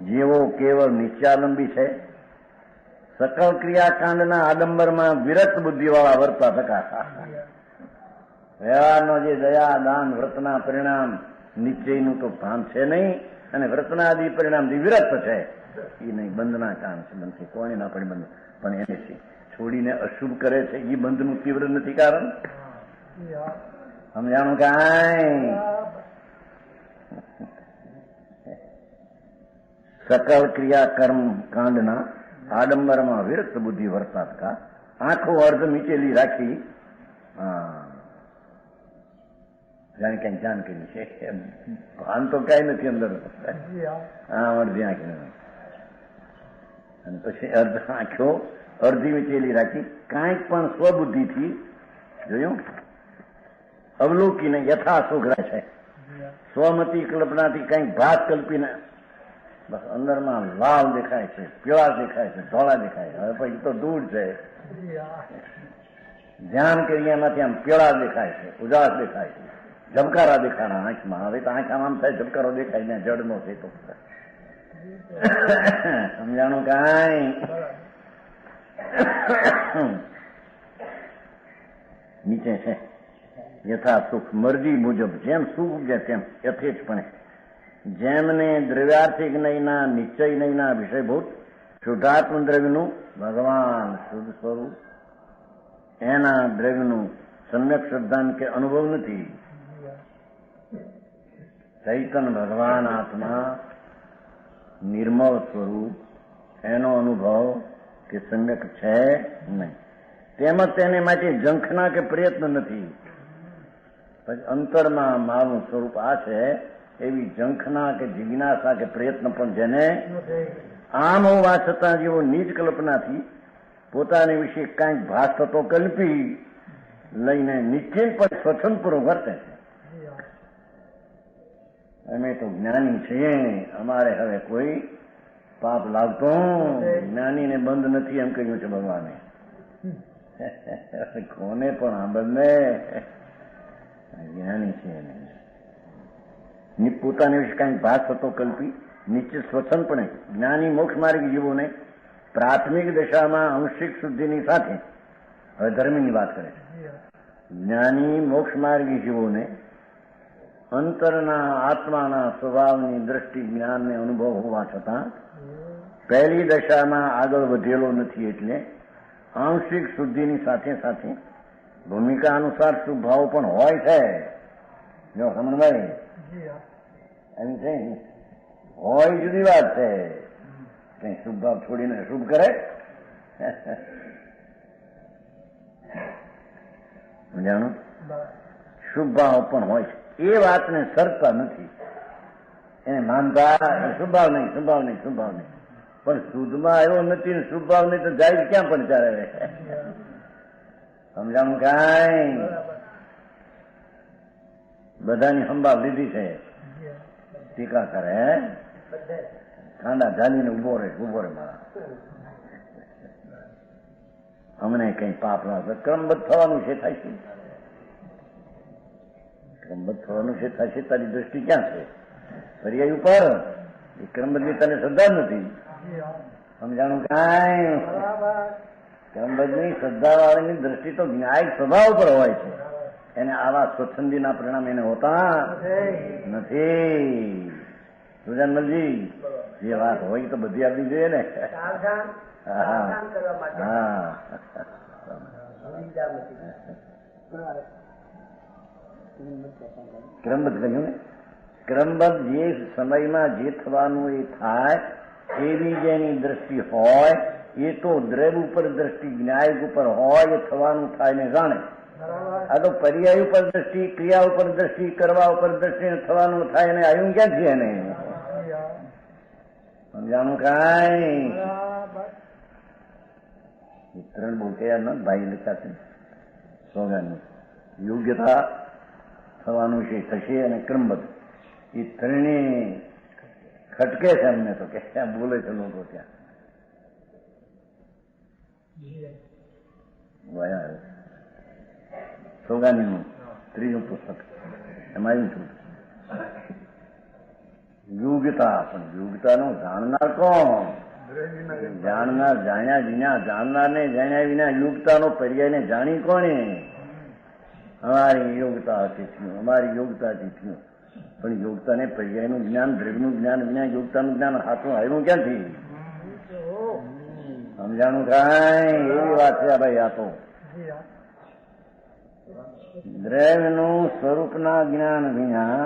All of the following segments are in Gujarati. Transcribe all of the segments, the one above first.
જેવો કેવળ નિશ્ચયાલંબી છે, સકળ ક્રિયાકાંડના આડંબરમાં વિરત બુદ્ધિવાળા વર્તા થતા. વ્યવહારનો જે દયા દાન વ્રતના પરિણામ નિશ્ચયનું તો ભાન છે નહીં, અને વ્રતનાદિ પરિણામથી વિરત છે એ નહીં. બંધના કારણ છે, બંધ કોને ના પડે બંધ, પણ એને છોડીને અશુભ કરે છે એ બંધનું તીવ્ર નથી કારણ. સમજાણું કાંઈ? સકલ ક્રિયા કર્મ કાંડના આડંબરમાં વિરક્ત બુદ્ધિ વર્તાતા, આંખો અર્ધ મીચેલી રાખી, જાણે કઈ જાણ કરી છે, ભાન તો કઈ નથી અંદર, અડધી આંખી, અને પછી અર્ધ આંખો અડધી મીચેલી રાખી, કાંઈક પણ સ્વબુદ્ધિથી જોયું અવલોકીને યથા સુઘરાય છે. સ્વમતી કલ્પનાથી કંઈક ભાત કલ્પીને બસ અંદરમાં લાલ દેખાય છે, પીળા દેખાય છે, ધોળા દેખાય. હવે પછી તો દૂર છે, ધ્યાન કરીએ એમાંથી આમ પીળા દેખાય છે, ઉજાસ દેખાય છે, ઝબકારા દેખાણા આંખમાં. હવે તો આંખ આમ થાય ઝબકારો દેખાય ને જડનો છે તો સમજાણું કાંઈ? નીચે છે યથા સુખ મરજી મુજબ જેમ સુખ ઉપજે તેમ યથેચ્છપણે, જેમને દ્રવ્યાર્થિક નહીંના નિશ્ચય નહીંના વિષયભૂત શુદ્ધાત્મ દ્રવ્યનું ભગવાન શુદ્ધ સ્વરૂપ એના દ્રવ્યનું સમ્યક શ્રદ્ધાન કે અનુભવ નથી. ચૈતન ભગવાન આત્મા નિર્મળ સ્વરૂપ એનો અનુભવ કે સમ્યક છે નહીં. તેમજ તેને માટે ઝંખના કે પ્રયત્ન નથી. પછી અંતરમાં મારું સ્વરૂપ આ છે એવી ઝંખના કે જિજ્ઞાસા કે પ્રયત્ન પણ જેને આમ હોવા છતાં જેવો નીચ કલ્પનાથી પોતાને વિશે કાંઈક ભાસ થતો કલ્પી લઈને નિશ્ચિત પણ સ્વતંત્ર વર્તે છે. અમે તો જ્ઞાની છીએ, અમારે હવે કોઈ પાપ લાગતો, જ્ઞાનીને બંધ નથી એમ કહ્યું છે ભગવાને. કોને પણ આ બંને જ્ઞાની છે, પોતાને વિશે કાંઈક ભાસ થતો કલ્પી નિશ્ચિત સ્વતંત્રપણે જ્ઞાની મોક્ષ માર્ગ જીવોને પ્રાથમિક દશામાં અંશિક શુદ્ધિની સાથે, હવે ધર્મની વાત કરે છે, જ્ઞાની મોક્ષ માર્ગી જીવોને અંતરના આત્માના સ્વભાવની દ્રષ્ટિ જ્ઞાનને અનુભવ હોવા છતાં પહેલી દશામાં આગળ વધેલો નથી, એટલે આંશિક શુદ્ધિની સાથે સાથે ભૂમિકા અનુસાર શુભભાવ પણ હોય છે. જો સમજભાઈ એમ છે, હોય જુદી વાત છે, કઈ શુભભાવ છોડીને અશુભ કરે. જાણો શુભભાવ પણ હોય છે, એ વાતને સરતા નથી, એને માનતા શુભભાવ નહીં, શુભભાવ નહીં, શુભભાવ નહીં. પણ શુદ્ધમાં આવ્યો નથી ને શુભભાવ નહીં તો જાય ક્યાં પણ ચાલે. સમજાણું કાંઈ? બધાની સંભાળ લીધી છે, ટીકા કરે, ખાંડા ઝાલીને ઉભો રહે મારા, અમને કઈ પાપ ના થાય. ક્રમબદ્ધ થવાનું છે, થાય છે, ક્રમબદ્ધ થવાનું છે, થાય છે. તારી દ્રષ્ટિ ક્યાં છે? પર્યાય ઉપર. એ ક્રમબદ્ધની તને શ્રદ્ધા નથી. સમજાણું કાંઈ? ક્રમબદ્ધની શ્રદ્ધા વાળાની દ્રષ્ટિ તો ન્યાયિક સ્વભાવ પર હોય છે, એને આવા સ્વચ્છંદીના પરિણામ એને હોતા નથી. સુજાનમલજી, જે વાત હોય તો બધી આપવી જોઈએ ને. ક્રમબદ્ધ કહ્યું ને, ક્રમબદ્ધ જે સમયમાં જે થવાનું એ થાય એવી જેની દ્રષ્ટિ હોય એ તો દ્રવ્ય ઉપર દ્રષ્ટિ ન્યાય ઉપર હોય, એ થવાનું થાય ને જાણે. આ તો પર્યાય ઉપર દ્રષ્ટિ, ક્રિયા ઉપર દ્રષ્ટિ, કરવા ઉપર દ્રષ્ટિ થવાનું થાય ને આવ્યું ક્યાં છે એને? સમજાણું કાંઈ? ત્રણ બહુ તૈયાર ન ભાઈ લખા છે સોગાની યોગ્યતા થવાનું છે, થશે અને ક્રમબદ્ધ. એ ત્રણે ખટકે છે અમને તો, કે ત્યાં બોલે છે લોકો ત્યાં. સોગાનીનું ત્રીજું પુસ્તક એમાં આવ્યું છું. યોગ્યતા, પણ યોગ્યતાનું જાણનાર કોણ? જાણનાર જાણ્યા વિના, જાણનારને જાણ્યા વિના યોગ્યતાનો પર્યાયને જાણી કોણે? અમારી યોગ્યતા થયું, અમારી યોગ્યતા થયું. પણ યોગ્યતાને પર્યાયનું જ્ઞાન, દ્રવ્યનું જ્ઞાન વિના યોગ્યતાનું જ્ઞાન હાથું આવ્યું ક્યાંથી? સમજાણું કાંઈ? એવી વાત છે ભાઈ. આ તો દ્રવ્યનું સ્વરૂપના જ્ઞાન વિના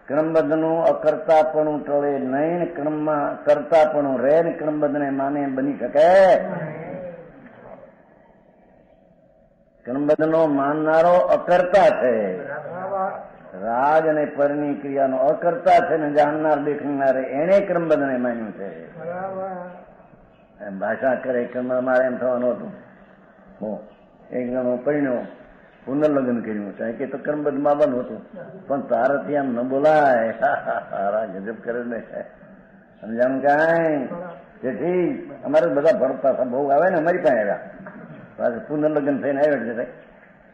ક્રમબદ્ધનું અકર્તાપણું ટળે નહીં, ક્રમમાં કરતાપણું રહે ને ક્રમબદ્ધને માને બની શકે. ક્રમબદ્ધનો માનનારો અકર્તા છે, રાગ અને પરની ક્રિયાનો અકર્તા છે ને જાણનાર દેખનારે એને ક્રમબદ્ધને માન્યું છે. ભાષા કરે ક્રમ મારે એમ થવાનું હતું. એક જણો પરિણ્યો, પુનર્લગ્ન કર્યું છે કે તો કર્મબદ્ધ માં બન હતું, પણ તારાથી આમ ન બોલાય. ગજબ કરે ને. સમજાણું કાંઈ? જેથી અમારે બધા ભરતા બહુ આવે ને અમારી પાસે આવ્યા, પાછું પુનર્લગ્ન થઈને આવ્યા છે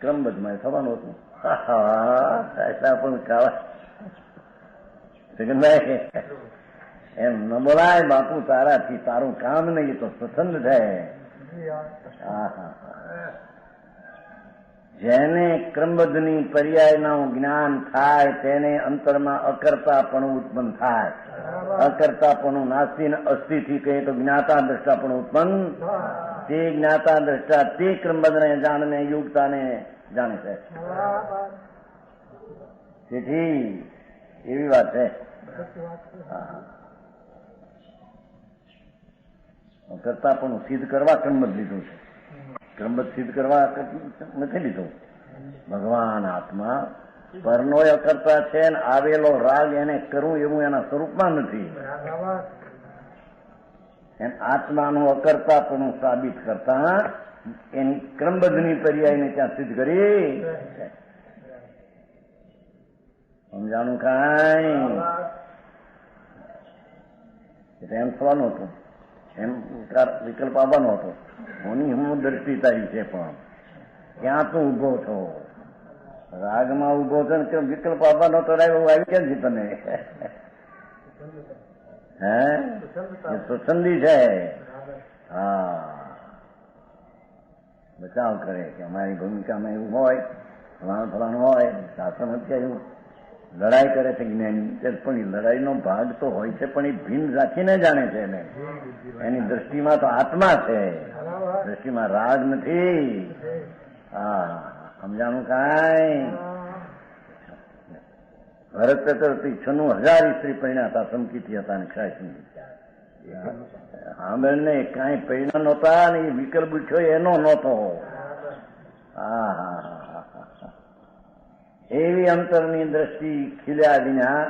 ક્રમબદ્ધ માં થવાનું હતું. પણ કાવા એમ ન બોલાય બાપુ, તારાથી તારું કામ નહીં, તો સ્વચ્છંદ થાય. જેને ક્રમબદ્ધની પર્યાયનું જ્ઞાન થાય તેને અંતરમાં અકર્તાપણું ઉત્પન્ન થાય. અકર્તાપણું નાસ્તી અસ્થિથી કહીએ તો જ્ઞાતા દ્રષ્ટાપણું ઉત્પન્ન. તે જ્ઞાતા દ્રષ્ટા તે ક્રમબદ્ધને જાણને યોગતાને જાણે છે. તેથી એવી વાત છે. અકર્તાપણું સિદ્ધ કરવા ક્રમબદ્ધ લીધું છે. ક્રમબદ્ધ સિદ્ધ કરવા નથી લીધું. ભગવાન આત્મા પરનો અકર્તા છે ને આવેલો રાગ એને કરવું એવું એના સ્વરૂપમાં નથી. આત્માનું અકર્તાપણું સાબિત કરતા એની ક્રમબદ્ધની પર્યાયને ત્યાં સિદ્ધ કરી. સમજાણું કાંઈ? એમ થવાનું હતું, એમ વિકલ્પ આવવાનો હતો. હું દ્રષ્ટિ તારી છે, પણ ક્યાં તું ઉભો છો? રાગમાં ઉભો છો ને કેમ વિકલ્પ આવવાનો તો આવી કેમ છે તને? હે સુસંદી છે. હા, બચાવ કરે કે અમારી ભૂમિકામાં એવું હોય, ફલાણું હોય, શાસન નથી આવ્યું. લડાઈ કરે છે જ્ઞાની, પણ એ લડાઈનો ભાગ તો હોય છે, પણ એ ભીન રાખીને જાણે છે એને. એની દ્રષ્ટિમાં તો આત્મા છે, દ્રષ્ટિમાં રાગ નથી. હા, સમજાણું કાંઈ? ભરત ચતુર્થી 96,000 સ્ત્રી પરિણાતા સમકીતી હતા ને ક્ષય સાંભળને કાંઈ પરિણામ નહોતા ને એ વિકલ્પ ઉઠ્યો એનો નહોતો. હા હા હા, એવી અંતરની દ્રષ્ટિ ખીલ્યા વિના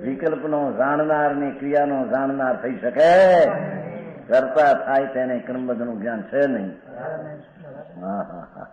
વિકલ્પનો જાણનાર ને ક્રિયાનો જાણનાર થઈ શકે? કરતા થાય તેને ક્રમબદ્ધનું જ્ઞાન છે નહીં. હા હા હા.